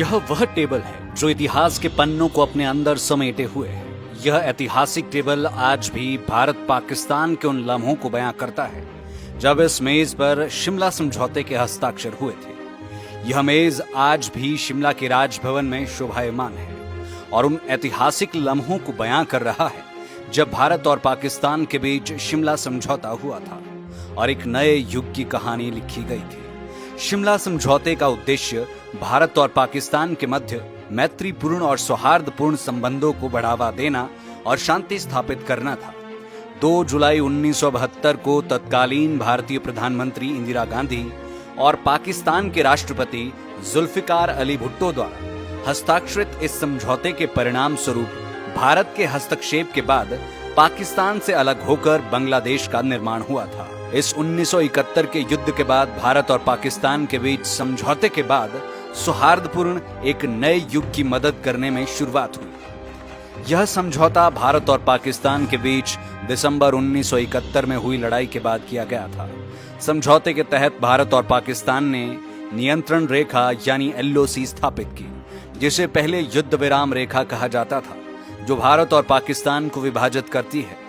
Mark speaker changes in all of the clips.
Speaker 1: यह वह टेबल है जो इतिहास के पन्नों को अपने अंदर समेटे हुए है। यह ऐतिहासिक टेबल आज भी भारत पाकिस्तान के उन लम्हों को बयां करता है जब इस मेज पर शिमला समझौते के हस्ताक्षर हुए थे। यह मेज आज भी शिमला के राजभवन में शोभायमान है और उन ऐतिहासिक लम्हों को बयां कर रहा है जब भारत और पाकिस्तान के बीच शिमला समझौता हुआ था और एक नए युग की कहानी लिखी गई थी। शिमला समझौते का उद्देश्य भारत और पाकिस्तान के मध्य मैत्रीपूर्ण और सौहार्दपूर्ण संबंधों को बढ़ावा देना और शांति स्थापित करना था। 2 जुलाई 1972 को तत्कालीन भारतीय प्रधानमंत्री इंदिरा गांधी और पाकिस्तान के राष्ट्रपति जुल्फिकार अली भुट्टो द्वारा हस्ताक्षरित इस समझौते के परिणाम स्वरूप भारत के हस्तक्षेप के बाद पाकिस्तान से अलग होकर बांग्लादेश का निर्माण हुआ था। इस 1971 के युद्ध के बाद भारत और पाकिस्तान के बीच समझौते के बाद सौहार्दपूर्ण एक नए युग की मदद करने में शुरुआत हुई। यह समझौता भारत और पाकिस्तान के बीच दिसंबर 1971 में हुई लड़ाई के बाद किया गया था। समझौते के तहत भारत और पाकिस्तान ने नियंत्रण रेखा यानी LOC स्थापित की, जिसे पहले युद्ध विराम रेखा कहा जाता था, जो भारत और पाकिस्तान को विभाजित करती है।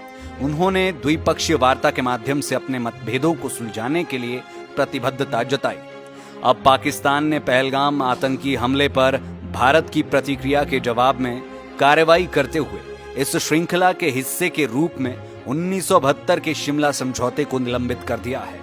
Speaker 1: उन्होंने द्विपक्षीय वार्ता के माध्यम से अपने मतभेदों को सुलझाने के लिए प्रतिबद्धता जताई। अब पाकिस्तान ने पहलगाम आतंकी हमले पर भारत की प्रतिक्रिया के जवाब में कार्रवाई करते हुए इस श्रृंखला के हिस्से के रूप में 1972 के शिमला समझौते को निलंबित कर दिया है,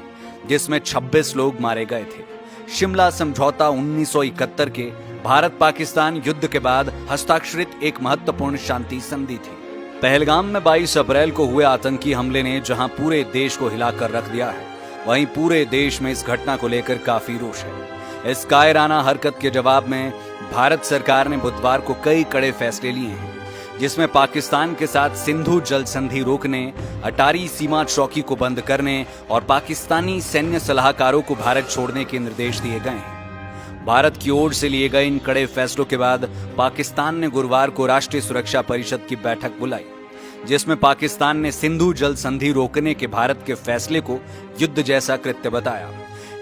Speaker 1: जिसमें 26 लोग मारे गए थे। शिमला समझौता 1971 के भारत पाकिस्तान युद्ध के बाद हस्ताक्षरित एक महत्वपूर्ण शांति संधि थी। पहलगाम में 22 अप्रैल को हुए आतंकी हमले ने जहां पूरे देश को हिलाकर रख दिया है, वहीं पूरे देश में इस घटना को लेकर काफी रोष है। इस कायराना हरकत के जवाब में भारत सरकार ने बुधवार को कई कड़े फैसले लिए हैं, जिसमें पाकिस्तान के साथ सिंधु जल संधि रोकने, अटारी सीमा चौकी को बंद करने और पाकिस्तानी सैन्य सलाहकारों को भारत छोड़ने के निर्देश दिए गए हैं। भारत की ओर से लिए गए इन कड़े फैसलों के बाद पाकिस्तान ने गुरुवार को राष्ट्रीय सुरक्षा परिषद की बैठक बुलाई, जिसमें पाकिस्तान ने सिंधु जल संधि रोकने के भारत के फैसले को युद्ध जैसा कृत्य बताया।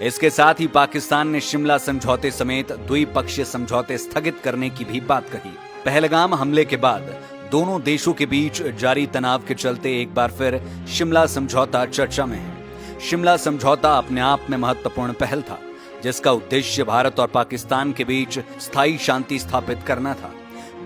Speaker 1: इसके साथ ही पाकिस्तान ने शिमला समझौते समेत द्विपक्षीय समझौते स्थगित करने की भी बात कही। पहलगाम हमले के बाद दोनों देशों के बीच जारी तनाव के चलते एक बार फिर शिमला समझौता चर्चा में है। शिमला समझौता अपने आप में महत्वपूर्ण पहल था, जिसका उद्देश्य भारत और पाकिस्तान के बीच स्थायी शांति स्थापित करना था।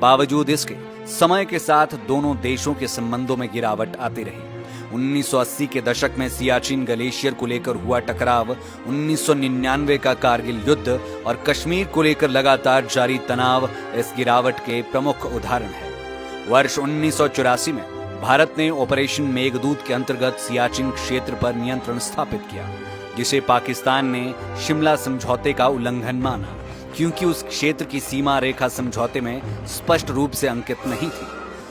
Speaker 1: बावजूद इसके समय के साथ दोनों देशों के संबंधों में गिरावट आती रही। 1980 के दशक में सियाचिन ग्लेशियर को लेकर हुआ टकराव, 1999 का कारगिल युद्ध और कश्मीर को लेकर लगातार जारी तनाव इस गिरावट के प्रमुख उदाहरण है। वर्ष 1984 में भारत ने ऑपरेशन मेघदूत के अंतर्गत सियाचिन क्षेत्र पर नियंत्रण स्थापित किया, जिसे पाकिस्तान ने शिमला समझौते का उल्लंघन माना, क्योंकि उस क्षेत्र की सीमा रेखा समझौते में स्पष्ट रूप से अंकित नहीं थी।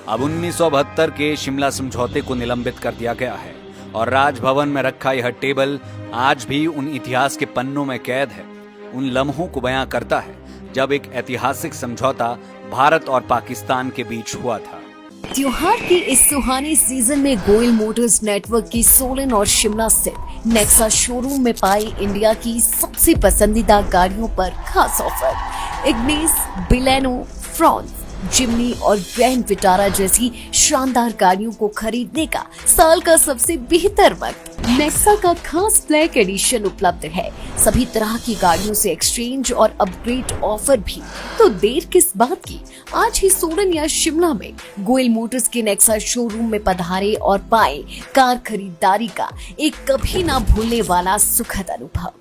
Speaker 1: अब 1972 के शिमला समझौते को निलंबित कर दिया गया है और राजभवन में रखा यह टेबल आज भी उन इतिहास के पन्नों में कैद है, उन लम्हों को बयां करता है जब एक ऐतिहासिक समझौता भारत और पाकिस्तान के बीच हुआ था।
Speaker 2: त्योहार की इस सुहानी सीजन में गोयल मोटर्स नेटवर्क की सोलन और शिमला स्थित नेक्सा शोरूम में पाई इंडिया की सबसे पसंदीदा गाड़ियों पर खास ऑफर। इग्निस, बिलेनो, फ्रॉन्स, जिम्नी और ग्रैंड विटारा जैसी शानदार गाड़ियों को खरीदने का साल का सबसे बेहतर वक्त। नेक्सा का खास ब्लैक एडिशन उपलब्ध है। सभी तरह की गाड़ियों से एक्सचेंज और अपग्रेड ऑफर भी। तो देर किस बात की, आज ही सोलन या शिमला में गोयल मोटर्स के नेक्सा शोरूम में पधारे और पाए कार खरीदारी का एक कभी ना भूलने वाला सुखद अनुभव।